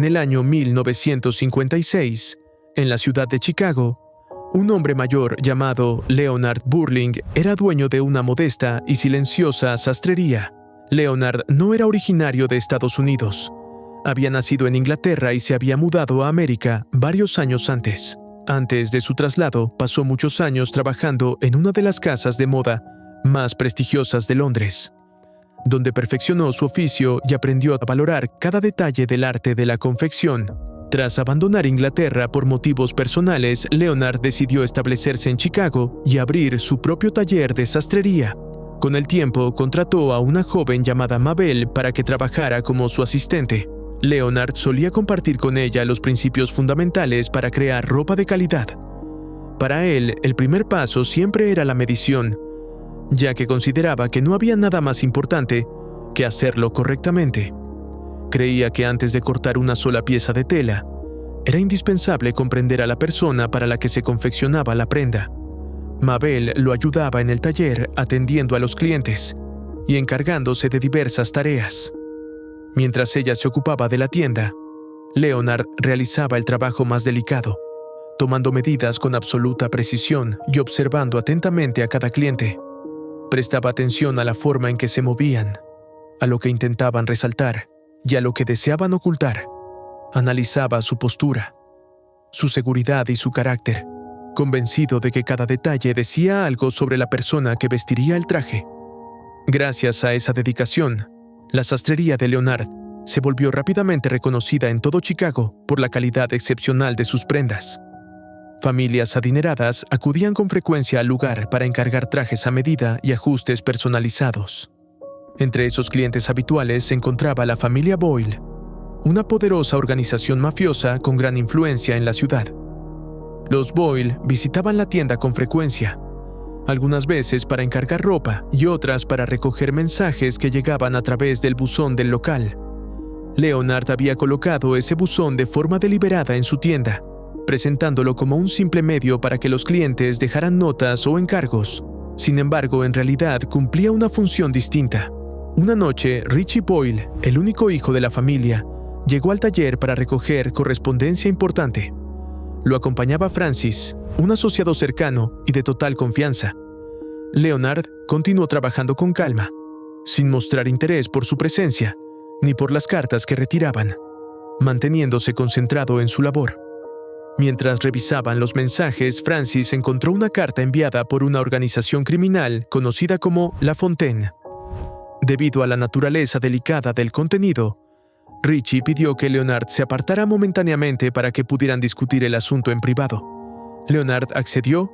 en el año 1956, en la ciudad de Chicago, un hombre mayor llamado Leonard Burling era dueño de una modesta y silenciosa sastrería. Leonard no era originario de Estados Unidos. Había nacido en Inglaterra y se había mudado a América varios años antes. Antes de su traslado, pasó muchos años trabajando en una de las casas de moda más prestigiosas de Londres, donde perfeccionó su oficio y aprendió a valorar cada detalle del arte de la confección. Tras abandonar Inglaterra por motivos personales, Leonard decidió establecerse en Chicago y abrir su propio taller de sastrería. Con el tiempo, contrató a una joven llamada Mabel para que trabajara como su asistente. Leonard solía compartir con ella los principios fundamentales para crear ropa de calidad. Para él, el primer paso siempre era la medición, ya que consideraba que no había nada más importante que hacerlo correctamente. Creía que antes de cortar una sola pieza de tela, era indispensable comprender a la persona para la que se confeccionaba la prenda. Mabel lo ayudaba en el taller atendiendo a los clientes y encargándose de diversas tareas. Mientras ella se ocupaba de la tienda, Leonard realizaba el trabajo más delicado, tomando medidas con absoluta precisión y observando atentamente a cada cliente. Prestaba atención a la forma en que se movían, a lo que intentaban resaltar y a lo que deseaban ocultar. Analizaba su postura, su seguridad y su carácter, convencido de que cada detalle decía algo sobre la persona que vestiría el traje. Gracias a esa dedicación, la sastrería de Leonard se volvió rápidamente reconocida en todo Chicago por la calidad excepcional de sus prendas. Familias adineradas acudían con frecuencia al lugar para encargar trajes a medida y ajustes personalizados. Entre esos clientes habituales se encontraba la familia Boyle, una poderosa organización mafiosa con gran influencia en la ciudad. Los Boyle visitaban la tienda con frecuencia, algunas veces para encargar ropa y otras para recoger mensajes que llegaban a través del buzón del local. Leonard había colocado ese buzón de forma deliberada en su tienda, presentándolo como un simple medio para que los clientes dejaran notas o encargos. Sin embargo, en realidad cumplía una función distinta. Una noche, Richie Boyle, el único hijo de la familia, llegó al taller para recoger correspondencia importante. Lo acompañaba Francis, un asociado cercano y de total confianza. Leonard continuó trabajando con calma, sin mostrar interés por su presencia, ni por las cartas que retiraban, manteniéndose concentrado en su labor. Mientras revisaban los mensajes, Francis encontró una carta enviada por una organización criminal conocida como La Fontaine. Debido a la naturaleza delicada del contenido, Richie pidió que Leonard se apartara momentáneamente para que pudieran discutir el asunto en privado. Leonard accedió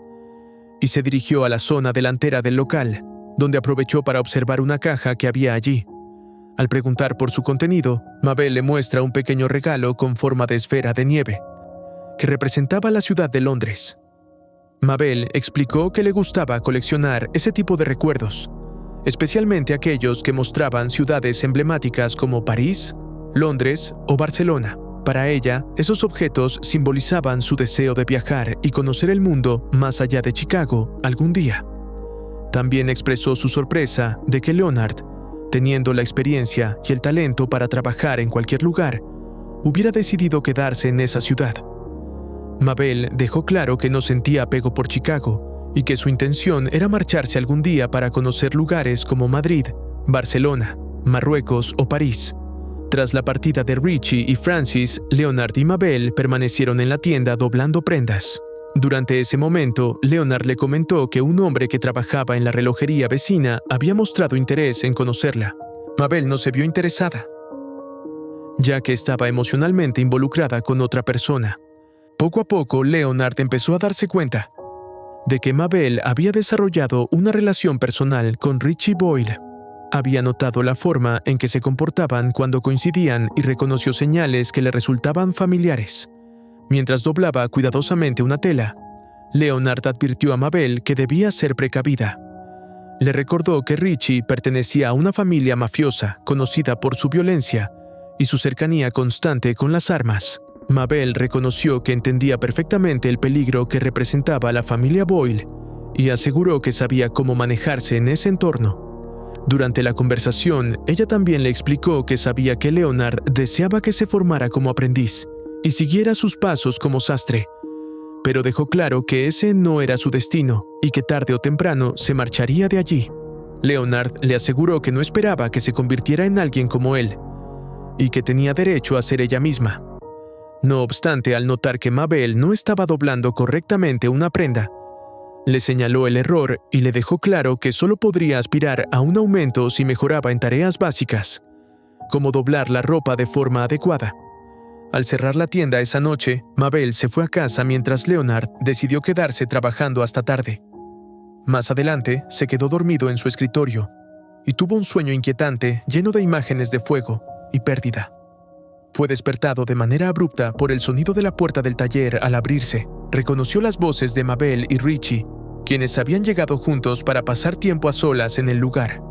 y se dirigió a la zona delantera del local, donde aprovechó para observar una caja que había allí. Al preguntar por su contenido, Mabel le muestra un pequeño regalo con forma de esfera de nieve, que representaba la ciudad de Londres. Mabel explicó que le gustaba coleccionar ese tipo de recuerdos, especialmente aquellos que mostraban ciudades emblemáticas como París, Londres o Barcelona. Para ella, esos objetos simbolizaban su deseo de viajar y conocer el mundo más allá de Chicago algún día. También expresó su sorpresa de que Leonard, teniendo la experiencia y el talento para trabajar en cualquier lugar, hubiera decidido quedarse en esa ciudad. Mabel dejó claro que no sentía apego por Chicago y que su intención era marcharse algún día para conocer lugares como Madrid, Barcelona, Marruecos o París. Tras la partida de Richie y Francis, Leonard y Mabel permanecieron en la tienda doblando prendas. Durante ese momento, Leonard le comentó que un hombre que trabajaba en la relojería vecina había mostrado interés en conocerla. Mabel no se vio interesada, ya que estaba emocionalmente involucrada con otra persona. Poco a poco, Leonard empezó a darse cuenta de que Mabel había desarrollado una relación personal con Richie Boyle. Había notado la forma en que se comportaban cuando coincidían y reconoció señales que le resultaban familiares. Mientras doblaba cuidadosamente una tela, Leonard advirtió a Mabel que debía ser precavida. Le recordó que Richie pertenecía a una familia mafiosa conocida por su violencia y su cercanía constante con las armas. Mabel reconoció que entendía perfectamente el peligro que representaba la familia Boyle y aseguró que sabía cómo manejarse en ese entorno. Durante la conversación, ella también le explicó que sabía que Leonard deseaba que se formara como aprendiz y siguiera sus pasos como sastre, pero dejó claro que ese no era su destino y que tarde o temprano se marcharía de allí. Leonard le aseguró que no esperaba que se convirtiera en alguien como él y que tenía derecho a ser ella misma. No obstante, al notar que Mabel no estaba doblando correctamente una prenda, le señaló el error y le dejó claro que solo podría aspirar a un aumento si mejoraba en tareas básicas, como doblar la ropa de forma adecuada. Al cerrar la tienda esa noche, Mabel se fue a casa mientras Leonard decidió quedarse trabajando hasta tarde. Más adelante, se quedó dormido en su escritorio y tuvo un sueño inquietante lleno de imágenes de fuego y pérdida. Fue despertado de manera abrupta por el sonido de la puerta del taller al abrirse. Reconoció las voces de Mabel y Richie, quienes habían llegado juntos para pasar tiempo a solas en el lugar,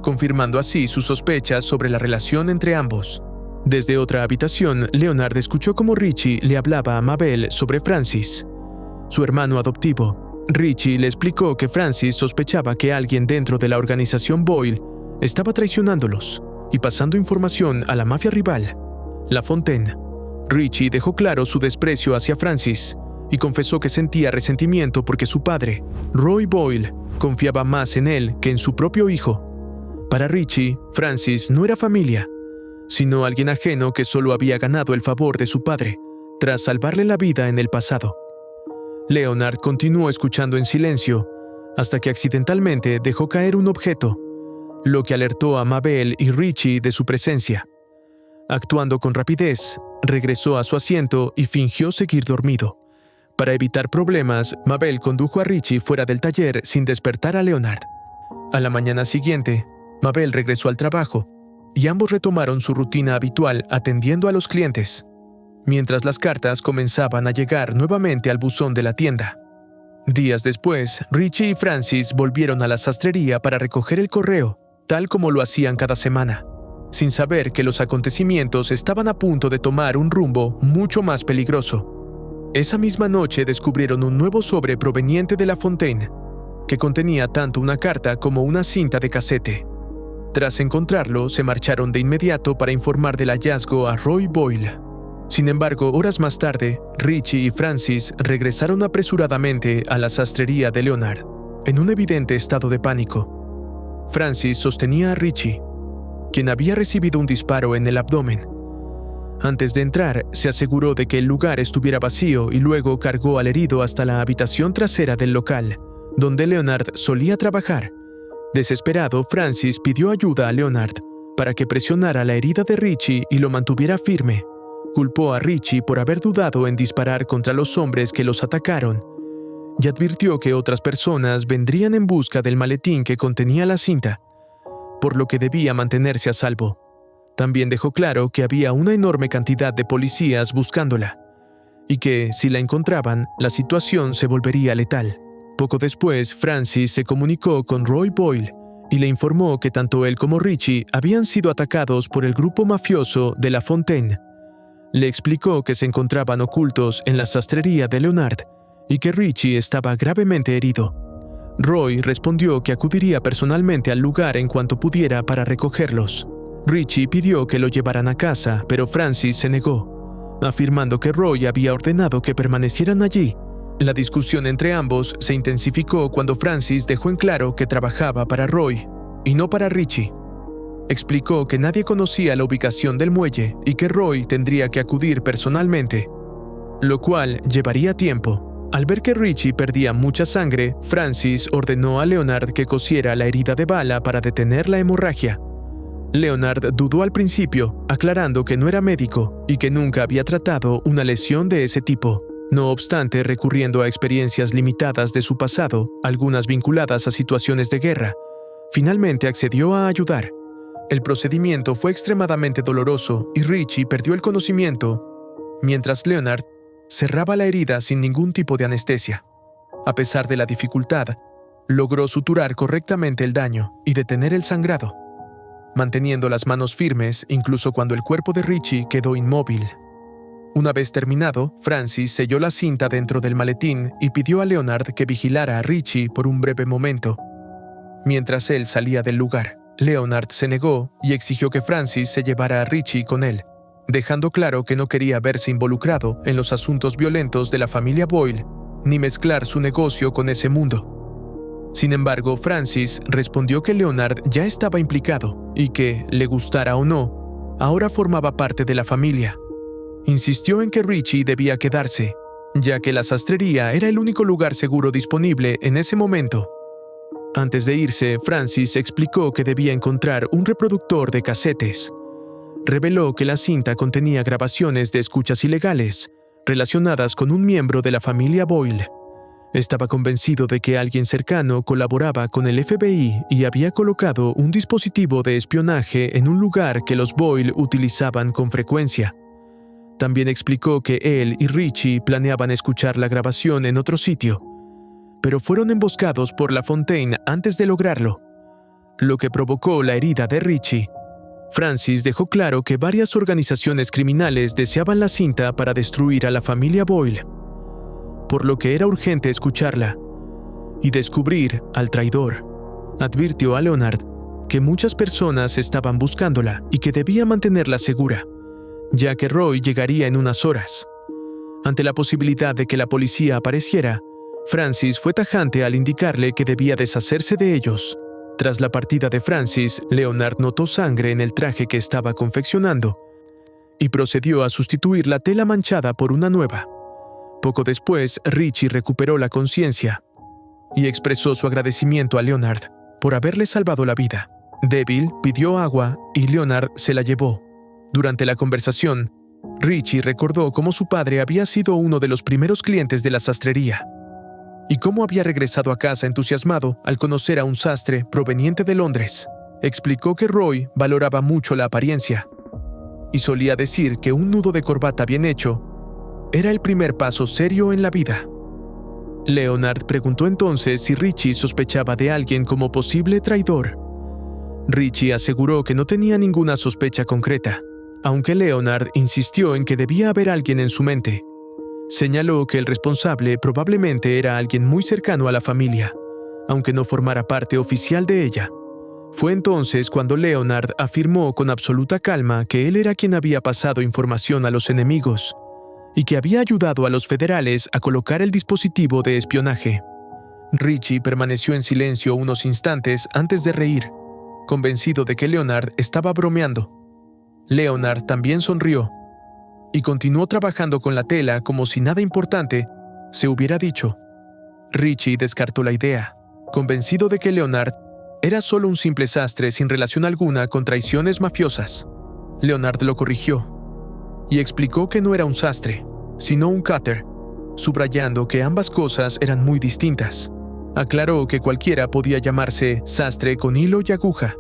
confirmando así sus sospechas sobre la relación entre ambos. Desde otra habitación, Leonard escuchó cómo Richie le hablaba a Mabel sobre Francis, su hermano adoptivo. Richie le explicó que Francis sospechaba que alguien dentro de la organización Boyle estaba traicionándolos y pasando información a la mafia rival, La Fontaine. Richie dejó claro su desprecio hacia Francis y confesó que sentía resentimiento porque su padre, Roy Boyle, confiaba más en él que en su propio hijo. Para Richie, Francis no era familia, sino alguien ajeno que solo había ganado el favor de su padre, tras salvarle la vida en el pasado. Leonard continuó escuchando en silencio, hasta que accidentalmente dejó caer un objeto, lo que alertó a Mabel y Richie de su presencia. Actuando con rapidez, regresó a su asiento y fingió seguir dormido. Para evitar problemas, Mabel condujo a Richie fuera del taller sin despertar a Leonard. A la mañana siguiente, Mabel regresó al trabajo y ambos retomaron su rutina habitual atendiendo a los clientes, mientras las cartas comenzaban a llegar nuevamente al buzón de la tienda. Días después, Richie y Francis volvieron a la sastrería para recoger el correo, tal como lo hacían cada semana, sin saber que los acontecimientos estaban a punto de tomar un rumbo mucho más peligroso. Esa misma noche descubrieron un nuevo sobre proveniente de La Fontaine, que contenía tanto una carta como una cinta de casete. Tras encontrarlo, se marcharon de inmediato para informar del hallazgo a Roy Boyle. Sin embargo, horas más tarde, Richie y Francis regresaron apresuradamente a la sastrería de Leonard, en un evidente estado de pánico. Francis sostenía a Richie, quien había recibido un disparo en el abdomen. Antes de entrar, se aseguró de que el lugar estuviera vacío y luego cargó al herido hasta la habitación trasera del local, donde Leonard solía trabajar. Desesperado, Francis pidió ayuda a Leonard para que presionara la herida de Richie y lo mantuviera firme. Culpó a Richie por haber dudado en disparar contra los hombres que los atacaron y advirtió que otras personas vendrían en busca del maletín que contenía la cinta, por lo que debía mantenerse a salvo. También dejó claro que había una enorme cantidad de policías buscándola y que, si la encontraban, la situación se volvería letal. Poco después, Francis se comunicó con Roy Boyle y le informó que tanto él como Richie habían sido atacados por el grupo mafioso de La Fontaine. Le explicó que se encontraban ocultos en la sastrería de Leonard y que Richie estaba gravemente herido. Roy respondió que acudiría personalmente al lugar en cuanto pudiera para recogerlos. Richie pidió que lo llevaran a casa, pero Francis se negó, afirmando que Roy había ordenado que permanecieran allí. La discusión entre ambos se intensificó cuando Francis dejó en claro que trabajaba para Roy y no para Richie. Explicó que nadie conocía la ubicación del muelle y que Roy tendría que acudir personalmente, lo cual llevaría tiempo. Al ver que Richie perdía mucha sangre, Francis ordenó a Leonard que cosiera la herida de bala para detener la hemorragia. Leonard dudó al principio, aclarando que no era médico y que nunca había tratado una lesión de ese tipo. No obstante, recurriendo a experiencias limitadas de su pasado, algunas vinculadas a situaciones de guerra, finalmente accedió a ayudar. El procedimiento fue extremadamente doloroso y Richie perdió el conocimiento, mientras Leonard cerraba la herida sin ningún tipo de anestesia. A pesar de la dificultad, logró suturar correctamente el daño y detener el sangrado, manteniendo las manos firmes incluso cuando el cuerpo de Richie quedó inmóvil. Una vez terminado, Francis selló la cinta dentro del maletín y pidió a Leonard que vigilara a Richie por un breve momento. Mientras él salía del lugar, Leonard se negó y exigió que Francis se llevara a Richie con él, dejando claro que no quería verse involucrado en los asuntos violentos de la familia Boyle, ni mezclar su negocio con ese mundo. Sin embargo, Francis respondió que Leonard ya estaba implicado y que, le gustara o no, ahora formaba parte de la familia. Insistió en que Richie debía quedarse, ya que la sastrería era el único lugar seguro disponible en ese momento. Antes de irse, Francis explicó que debía encontrar un reproductor de casetes. Reveló que la cinta contenía grabaciones de escuchas ilegales relacionadas con un miembro de la familia Boyle. Estaba convencido de que alguien cercano colaboraba con el FBI y había colocado un dispositivo de espionaje en un lugar que los Boyle utilizaban con frecuencia. También explicó que él y Richie planeaban escuchar la grabación en otro sitio, pero fueron emboscados por LaFontaine antes de lograrlo, lo que provocó la herida de Richie. Francis dejó claro que varias organizaciones criminales deseaban la cinta para destruir a la familia Boyle, por lo que era urgente escucharla y descubrir al traidor. Advirtió a Leonard que muchas personas estaban buscándola y que debía mantenerla segura, ya que Roy llegaría en unas horas. Ante la posibilidad de que la policía apareciera, Francis fue tajante al indicarle que debía deshacerse de ellos. Tras la partida de Francis, Leonard notó sangre en el traje que estaba confeccionando y procedió a sustituir la tela manchada por una nueva. Poco después, Richie recuperó la conciencia y expresó su agradecimiento a Leonard por haberle salvado la vida. Débil, pidió agua y Leonard se la llevó. Durante la conversación, Richie recordó cómo su padre había sido uno de los primeros clientes de la sastrería y cómo había regresado a casa entusiasmado al conocer a un sastre proveniente de Londres. Explicó que Roy valoraba mucho la apariencia y solía decir que un nudo de corbata bien hecho era el primer paso serio en la vida. Leonard preguntó entonces si Richie sospechaba de alguien como posible traidor. Richie aseguró que no tenía ninguna sospecha concreta, aunque Leonard insistió en que debía haber alguien en su mente. Señaló que el responsable probablemente era alguien muy cercano a la familia, aunque no formara parte oficial de ella. Fue entonces cuando Leonard afirmó con absoluta calma que él era quien había pasado información a los enemigos y que había ayudado a los federales a colocar el dispositivo de espionaje. Richie permaneció en silencio unos instantes antes de reír, convencido de que Leonard estaba bromeando. Leonard también sonrió y continuó trabajando con la tela como si nada importante se hubiera dicho. Richie descartó la idea, convencido de que Leonard era solo un simple sastre sin relación alguna con traiciones mafiosas. Leonard lo corrigió y explicó que no era un sastre, sino un cutter, subrayando que ambas cosas eran muy distintas. Aclaró que cualquiera podía llamarse sastre con hilo y aguja,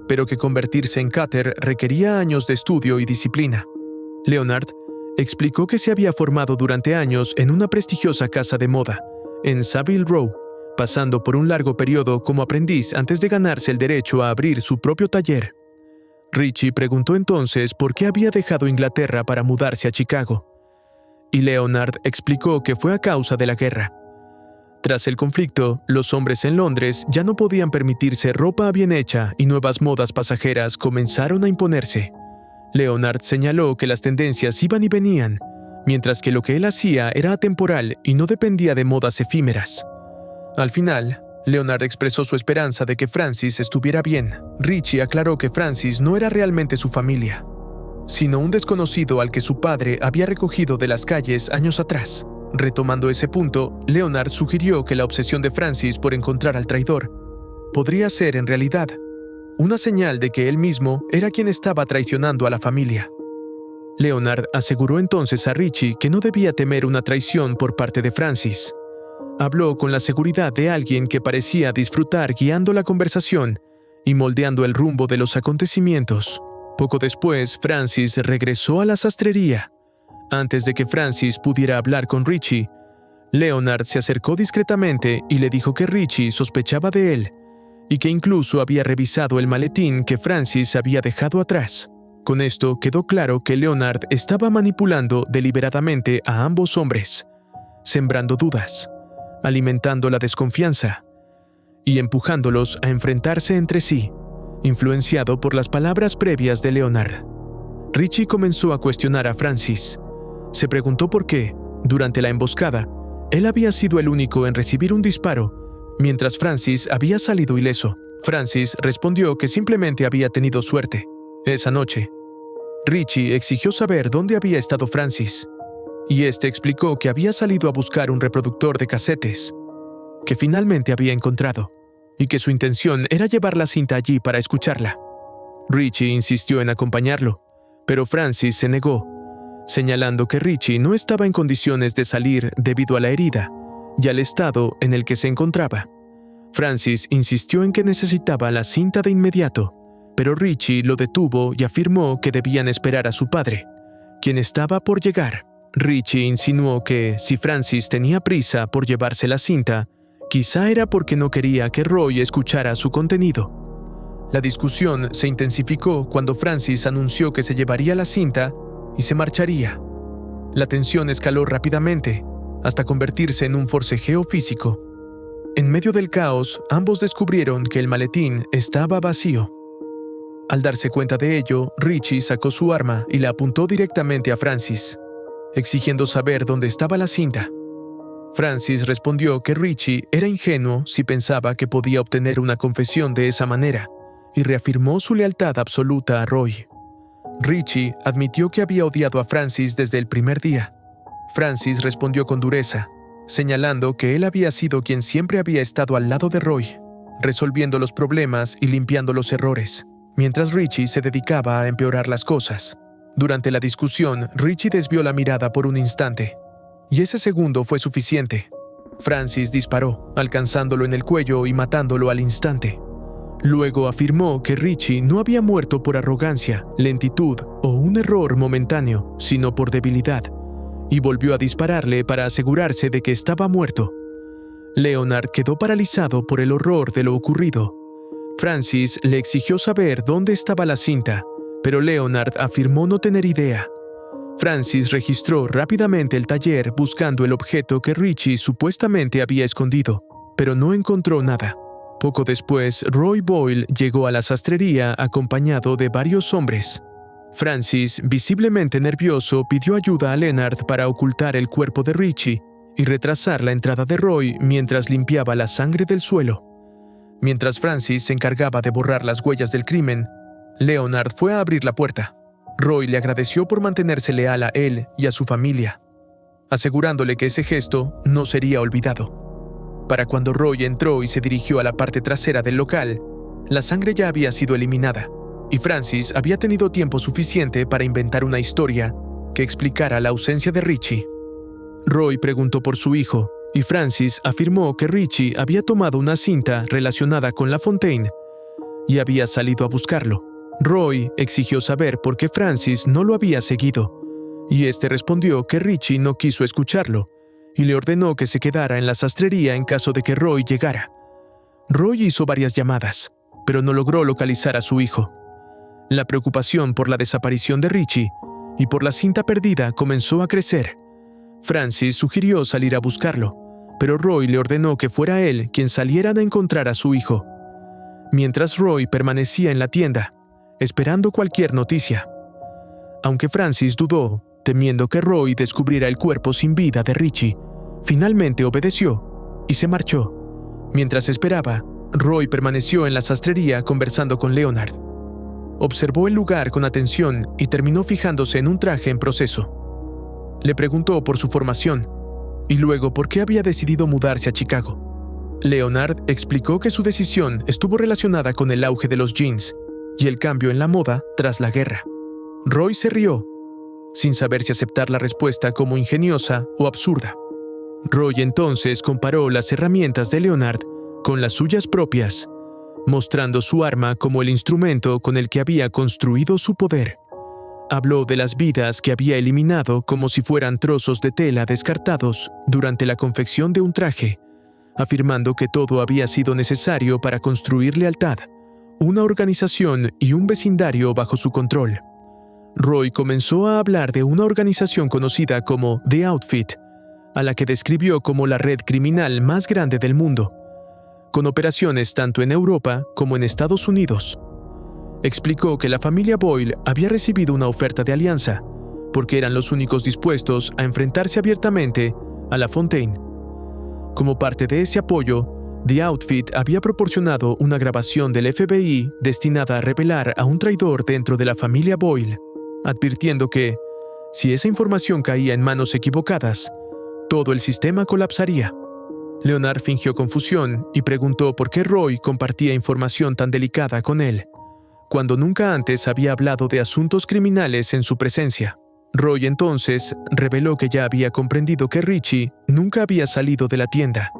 pero que convertirse en cutter requería años de estudio y disciplina. Leonard explicó que se había formado durante años en una prestigiosa casa de moda, en Savile Row, pasando por un largo periodo como aprendiz antes de ganarse el derecho a abrir su propio taller. Richie preguntó entonces por qué había dejado Inglaterra para mudarse a Chicago, y Leonard explicó que fue a causa de la guerra. Tras el conflicto, los hombres en Londres ya no podían permitirse ropa bien hecha y nuevas modas pasajeras comenzaron a imponerse. Leonard señaló que las tendencias iban y venían, mientras que lo que él hacía era atemporal y no dependía de modas efímeras. Al final, Leonard expresó su esperanza de que Francis estuviera bien. Richie aclaró que Francis no era realmente su familia, sino un desconocido al que su padre había recogido de las calles años atrás. Retomando ese punto, Leonard sugirió que la obsesión de Francis por encontrar al traidor podría ser, en realidad, una señal de que él mismo era quien estaba traicionando a la familia. Leonard aseguró entonces a Richie que no debía temer una traición por parte de Francis. Habló con la seguridad de alguien que parecía disfrutar guiando la conversación y moldeando el rumbo de los acontecimientos. Poco después, Francis regresó a la sastrería. Antes de que Francis pudiera hablar con Richie, Leonard se acercó discretamente y le dijo que Richie sospechaba de él y que incluso había revisado el maletín que Francis había dejado atrás. Con esto quedó claro que Leonard estaba manipulando deliberadamente a ambos hombres, sembrando dudas, alimentando la desconfianza y empujándolos a enfrentarse entre sí, influenciado por las palabras previas de Leonard. Richie comenzó a cuestionar a Francis. Se preguntó por qué, durante la emboscada, él había sido el único en recibir un disparo, mientras Francis había salido ileso. Francis respondió que simplemente había tenido suerte. Esa noche, Richie exigió saber dónde había estado Francis, y este explicó que había salido a buscar un reproductor de casetes, que finalmente había encontrado, y que su intención era llevar la cinta allí para escucharla. Richie insistió en acompañarlo, pero Francis se negó, señalando que Richie no estaba en condiciones de salir debido a la herida y al estado en el que se encontraba. Francis insistió en que necesitaba la cinta de inmediato, pero Richie lo detuvo y afirmó que debían esperar a su padre, quien estaba por llegar. Richie insinuó que, si Francis tenía prisa por llevarse la cinta, quizá era porque no quería que Roy escuchara su contenido. La discusión se intensificó cuando Francis anunció que se llevaría la cinta y se marcharía. La tensión escaló rápidamente, hasta convertirse en un forcejeo físico. En medio del caos, ambos descubrieron que el maletín estaba vacío. Al darse cuenta de ello, Richie sacó su arma y la apuntó directamente a Francis, exigiendo saber dónde estaba la cinta. Francis respondió que Richie era ingenuo si pensaba que podía obtener una confesión de esa manera, y reafirmó su lealtad absoluta a Roy. Richie admitió que había odiado a Francis desde el primer día. Francis respondió con dureza, señalando que él había sido quien siempre había estado al lado de Roy, resolviendo los problemas y limpiando los errores, mientras Richie se dedicaba a empeorar las cosas. Durante la discusión, Richie desvió la mirada por un instante, y ese segundo fue suficiente. Francis disparó, alcanzándolo en el cuello y matándolo al instante. Luego afirmó que Richie no había muerto por arrogancia, lentitud o un error momentáneo, sino por debilidad, y volvió a dispararle para asegurarse de que estaba muerto. Leonard quedó paralizado por el horror de lo ocurrido. Francis le exigió saber dónde estaba la cinta, pero Leonard afirmó no tener idea. Francis registró rápidamente el taller buscando el objeto que Richie supuestamente había escondido, pero no encontró nada. Poco después, Roy Boyle llegó a la sastrería acompañado de varios hombres. Francis, visiblemente nervioso, pidió ayuda a Leonard para ocultar el cuerpo de Richie y retrasar la entrada de Roy mientras limpiaba la sangre del suelo. Mientras Francis se encargaba de borrar las huellas del crimen, Leonard fue a abrir la puerta. Roy le agradeció por mantenerse leal a él y a su familia, asegurándole que ese gesto no sería olvidado. Para cuando Roy entró y se dirigió a la parte trasera del local, la sangre ya había sido eliminada, y Francis había tenido tiempo suficiente para inventar una historia que explicara la ausencia de Richie. Roy preguntó por su hijo, y Francis afirmó que Richie había tomado una cinta relacionada con La Fontaine y había salido a buscarlo. Roy exigió saber por qué Francis no lo había seguido, y este respondió que Richie no quiso escucharlo, y le ordenó que se quedara en la sastrería en caso de que Roy llegara. Roy hizo varias llamadas, pero no logró localizar a su hijo. La preocupación por la desaparición de Richie y por la cinta perdida comenzó a crecer. Francis sugirió salir a buscarlo, pero Roy le ordenó que fuera él quien saliera a encontrar a su hijo, mientras Roy permanecía en la tienda, esperando cualquier noticia. Aunque Francis dudó, temiendo que Roy descubriera el cuerpo sin vida de Richie, finalmente obedeció y se marchó. Mientras esperaba, Roy permaneció en la sastrería conversando con Leonard. Observó el lugar con atención y terminó fijándose en un traje en proceso. Le preguntó por su formación y luego por qué había decidido mudarse a Chicago. Leonard explicó que su decisión estuvo relacionada con el auge de los jeans y el cambio en la moda tras la guerra. Roy se rió, sin saber si aceptar la respuesta como ingeniosa o absurda. Roy entonces comparó las herramientas de Leonard con las suyas propias, mostrando su arma como el instrumento con el que había construido su poder. Habló de las vidas que había eliminado como si fueran trozos de tela descartados durante la confección de un traje, afirmando que todo había sido necesario para construir lealtad, una organización y un vecindario bajo su control. Roy comenzó a hablar de una organización conocida como The Outfit, a la que describió como la red criminal más grande del mundo, con operaciones tanto en Europa como en Estados Unidos. Explicó que la familia Boyle había recibido una oferta de alianza, porque eran los únicos dispuestos a enfrentarse abiertamente a La Fontaine. Como parte de ese apoyo, The Outfit había proporcionado una grabación del FBI destinada a revelar a un traidor dentro de la familia Boyle, advirtiendo que, si esa información caía en manos equivocadas, todo el sistema colapsaría. Leonard fingió confusión y preguntó por qué Roy compartía información tan delicada con él, cuando nunca antes había hablado de asuntos criminales en su presencia. Roy entonces reveló que ya había comprendido que Richie nunca había salido de la tienda.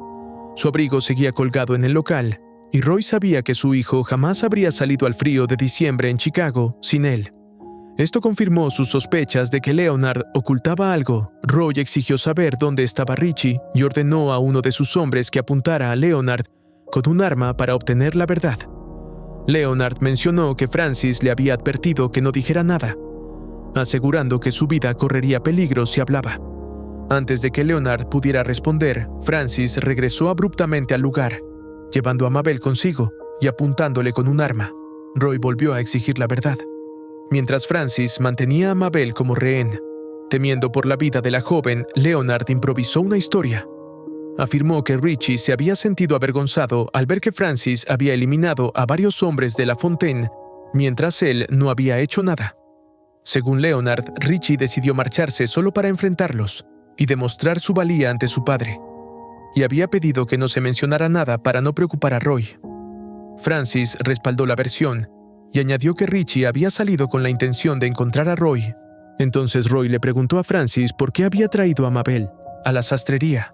Su abrigo seguía colgado en el local, y Roy sabía que su hijo jamás habría salido al frío de diciembre en Chicago sin él. Esto confirmó sus sospechas de que Leonard ocultaba algo. Roy exigió saber dónde estaba Richie y ordenó a uno de sus hombres que apuntara a Leonard con un arma para obtener la verdad. Leonard mencionó que Francis le había advertido que no dijera nada, asegurando que su vida correría peligro si hablaba. Antes de que Leonard pudiera responder, Francis regresó abruptamente al lugar, llevando a Mabel consigo y apuntándole con un arma. Roy volvió a exigir la verdad, mientras Francis mantenía a Mabel como rehén. Temiendo por la vida de la joven, Leonard improvisó una historia. Afirmó que Richie se había sentido avergonzado al ver que Francis había eliminado a varios hombres de La Fontaine, mientras él no había hecho nada. Según Leonard, Richie decidió marcharse solo para enfrentarlos y demostrar su valía ante su padre, y había pedido que no se mencionara nada para no preocupar a Roy. Francis respaldó la versión y añadió que Richie había salido con la intención de encontrar a Roy. Entonces Roy le preguntó a Francis por qué había traído a Mabel a la sastrería.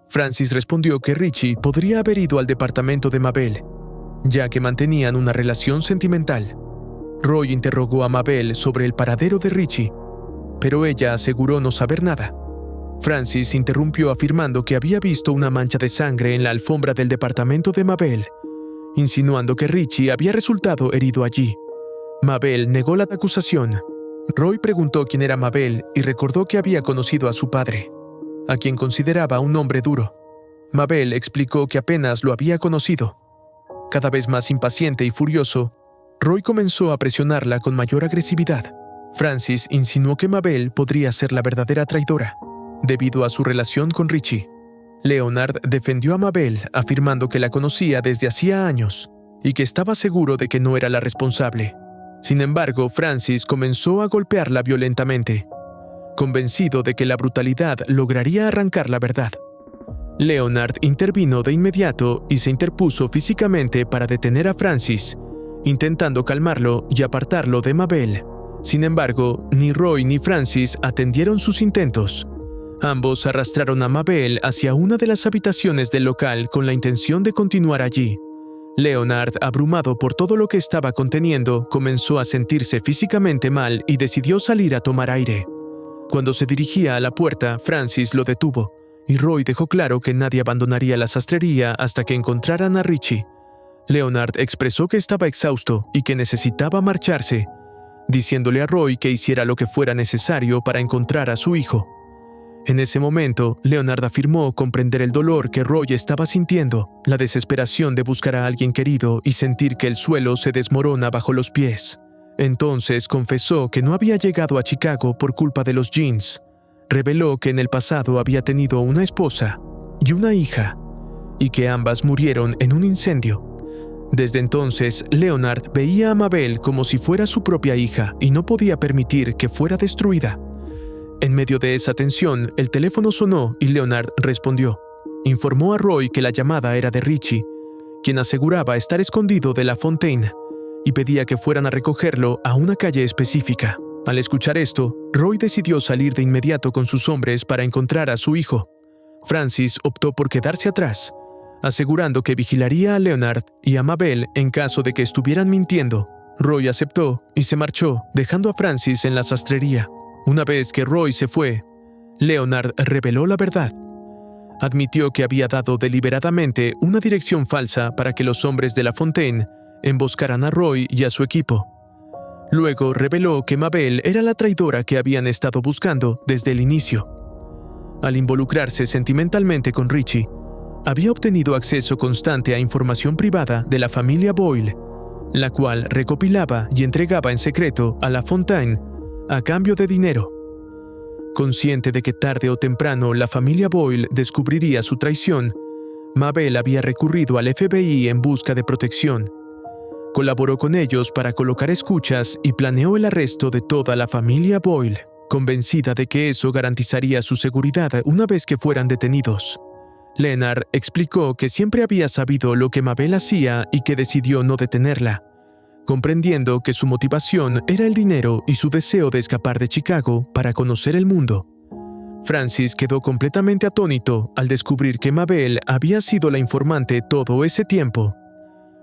Francis respondió que Richie podría haber ido al departamento de Mabel, ya que mantenían una relación sentimental. Roy interrogó a Mabel sobre el paradero de Richie, pero ella aseguró no saber nada. Francis interrumpió afirmando que había visto una mancha de sangre en la alfombra del departamento de Mabel, insinuando que Richie había resultado herido allí. Mabel negó la acusación. Roy preguntó quién era Mabel y recordó que había conocido a su padre, a quien consideraba un hombre duro. Mabel explicó que apenas lo había conocido. Cada vez más impaciente y furioso, Roy comenzó a presionarla con mayor agresividad. Francis insinuó que Mabel podría ser la verdadera traidora, debido a su relación con Richie. Leonard defendió a Mabel, afirmando que la conocía desde hacía años y que estaba seguro de que no era la responsable. Sin embargo, Francis comenzó a golpearla violentamente, convencido de que la brutalidad lograría arrancar la verdad. Leonard intervino de inmediato y se interpuso físicamente para detener a Francis, intentando calmarlo y apartarlo de Mabel. Sin embargo, ni Roy ni Francis atendieron sus intentos. Ambos arrastraron a Mabel hacia una de las habitaciones del local con la intención de continuar allí. Leonard, abrumado por todo lo que estaba conteniendo, comenzó a sentirse físicamente mal y decidió salir a tomar aire. Cuando se dirigía a la puerta, Francis lo detuvo, y Roy dejó claro que nadie abandonaría la sastrería hasta que encontraran a Richie. Leonard expresó que estaba exhausto y que necesitaba marcharse, diciéndole a Roy que hiciera lo que fuera necesario para encontrar a su hijo. En ese momento, Leonard afirmó comprender el dolor que Roy estaba sintiendo, la desesperación de buscar a alguien querido y sentir que el suelo se desmorona bajo los pies. Entonces confesó que no había llegado a Chicago por culpa de los jeans. Reveló que en el pasado había tenido una esposa y una hija, y que ambas murieron en un incendio. Desde entonces, Leonard veía a Mabel como si fuera su propia hija y no podía permitir que fuera destruida. En medio de esa tensión, el teléfono sonó y Leonard respondió. Informó a Roy que la llamada era de Richie, quien aseguraba estar escondido de La Fontaine, y pedía que fueran a recogerlo a una calle específica. Al escuchar esto, Roy decidió salir de inmediato con sus hombres para encontrar a su hijo. Francis optó por quedarse atrás, asegurando que vigilaría a Leonard y a Mabel en caso de que estuvieran mintiendo. Roy aceptó y se marchó, dejando a Francis en la sastrería. Una vez que Roy se fue, Leonard reveló la verdad. Admitió que había dado deliberadamente una dirección falsa para que los hombres de La Fontaine emboscaran a Roy y a su equipo. Luego reveló que Mabel era la traidora que habían estado buscando desde el inicio. Al involucrarse sentimentalmente con Richie, había obtenido acceso constante a información privada de la familia Boyle, la cual recopilaba y entregaba en secreto a La Fontaine a cambio de dinero. Consciente de que tarde o temprano la familia Boyle descubriría su traición, Mabel había recurrido al FBI en busca de protección. Colaboró con ellos para colocar escuchas y planeó el arresto de toda la familia Boyle, convencida de que eso garantizaría su seguridad una vez que fueran detenidos. Leonard explicó que siempre había sabido lo que Mabel hacía y que decidió no detenerla, comprendiendo que su motivación era el dinero y su deseo de escapar de Chicago para conocer el mundo. Francis quedó completamente atónito al descubrir que Mabel había sido la informante todo ese tiempo.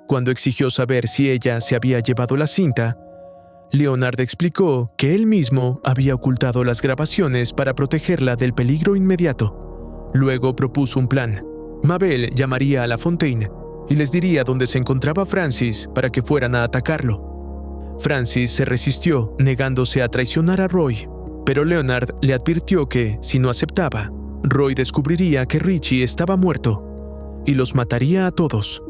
Cuando exigió saber si ella se había llevado la cinta, Leonard explicó que él mismo había ocultado las grabaciones para protegerla del peligro inmediato. Luego propuso un plan. Mabel llamaría a La Fontaine y les diría dónde se encontraba Francis para que fueran a atacarlo. Francis se resistió, negándose a traicionar a Roy, pero Leonard le advirtió que, si no aceptaba, Roy descubriría que Richie estaba muerto y los mataría a todos.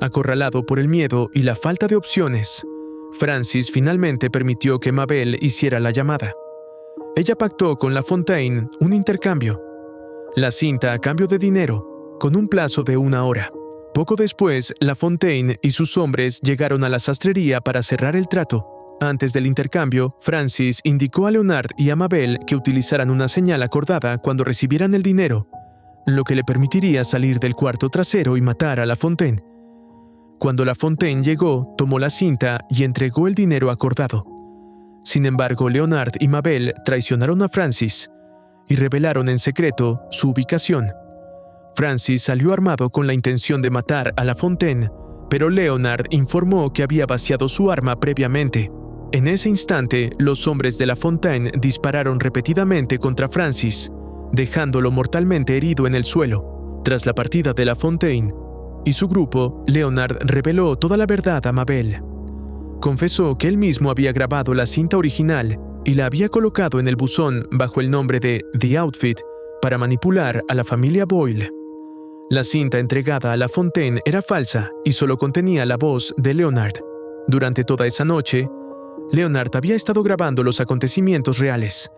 Acorralado por el miedo y la falta de opciones, Francis finalmente permitió que Mabel hiciera la llamada. Ella pactó con La Fontaine un intercambio: la cinta a cambio de dinero, con un plazo de 1 hora. Poco después, La Fontaine y sus hombres llegaron a la sastrería para cerrar el trato. Antes del intercambio, Francis indicó a Leonard y a Mabel que utilizaran una señal acordada cuando recibieran el dinero, lo que le permitiría salir del cuarto trasero y matar a La Fontaine. Cuando La Fontaine llegó, tomó la cinta y entregó el dinero acordado. Sin embargo, Leonard y Mabel traicionaron a Francis y revelaron en secreto su ubicación. Francis salió armado con la intención de matar a La Fontaine, pero Leonard informó que había vaciado su arma previamente. En ese instante, los hombres de La Fontaine dispararon repetidamente contra Francis, dejándolo mortalmente herido en el suelo. Tras la partida de La Fontaine y su grupo, Leonard reveló toda la verdad a Mabel. Confesó que él mismo había grabado la cinta original y la había colocado en el buzón bajo el nombre de The Outfit para manipular a la familia Boyle. La cinta entregada a La Fontaine era falsa y solo contenía la voz de Leonard. Durante toda esa noche, Leonard había estado grabando los acontecimientos reales,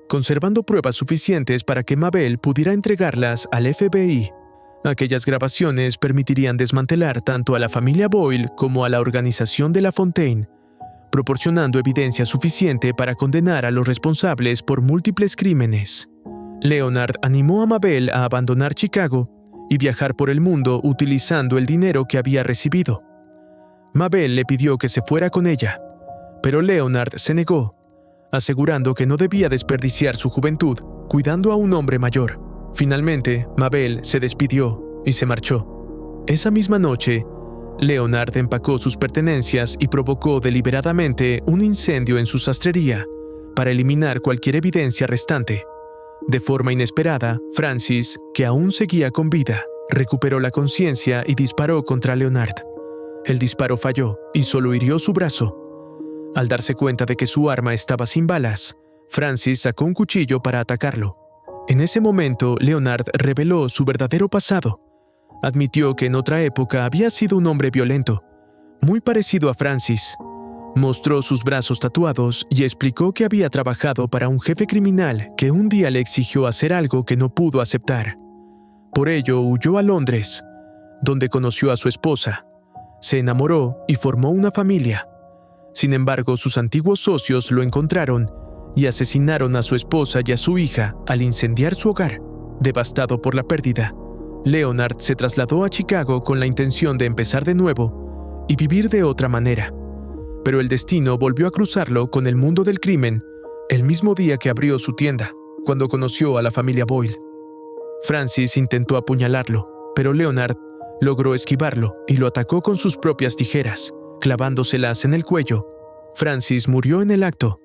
conservando pruebas suficientes para que Mabel pudiera entregarlas al FBI. Aquellas grabaciones permitirían desmantelar tanto a la familia Boyle como a la organización de La Fontaine, proporcionando evidencia suficiente para condenar a los responsables por múltiples crímenes. Leonard animó a Mabel a abandonar Chicago y viajar por el mundo utilizando el dinero que había recibido. Mabel le pidió que se fuera con ella, pero Leonard se negó, asegurando que no debía desperdiciar su juventud cuidando a un hombre mayor. Finalmente, Mabel se despidió y se marchó. Esa misma noche, Leonard empacó sus pertenencias y provocó deliberadamente un incendio en su sastrería para eliminar cualquier evidencia restante. De forma inesperada, Francis, que aún seguía con vida, recuperó la conciencia y disparó contra Leonard. El disparo falló y solo hirió su brazo. Al darse cuenta de que su arma estaba sin balas, Francis sacó un cuchillo para atacarlo. En ese momento, Leonard reveló su verdadero pasado. Admitió que en otra época había sido un hombre violento, muy parecido a Francis. Mostró sus brazos tatuados y explicó que había trabajado para un jefe criminal que un día le exigió hacer algo que no pudo aceptar. Por ello, huyó a Londres, donde conoció a su esposa. Se enamoró y formó una familia. Sin embargo, sus antiguos socios lo encontraron y asesinaron a su esposa y a su hija al incendiar su hogar. Devastado por la pérdida, Leonard se trasladó a Chicago con la intención de empezar de nuevo y vivir de otra manera. Pero el destino volvió a cruzarlo con el mundo del crimen el mismo día que abrió su tienda, cuando conoció a la familia Boyle. Francis intentó apuñalarlo, pero Leonard logró esquivarlo y lo atacó con sus propias tijeras, clavándoselas en el cuello. Francis murió en el acto.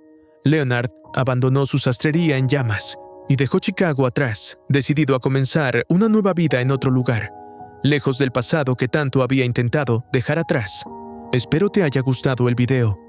Leonard abandonó su sastrería en llamas y dejó Chicago atrás, decidido a comenzar una nueva vida en otro lugar, lejos del pasado que tanto había intentado dejar atrás. Espero te haya gustado el video.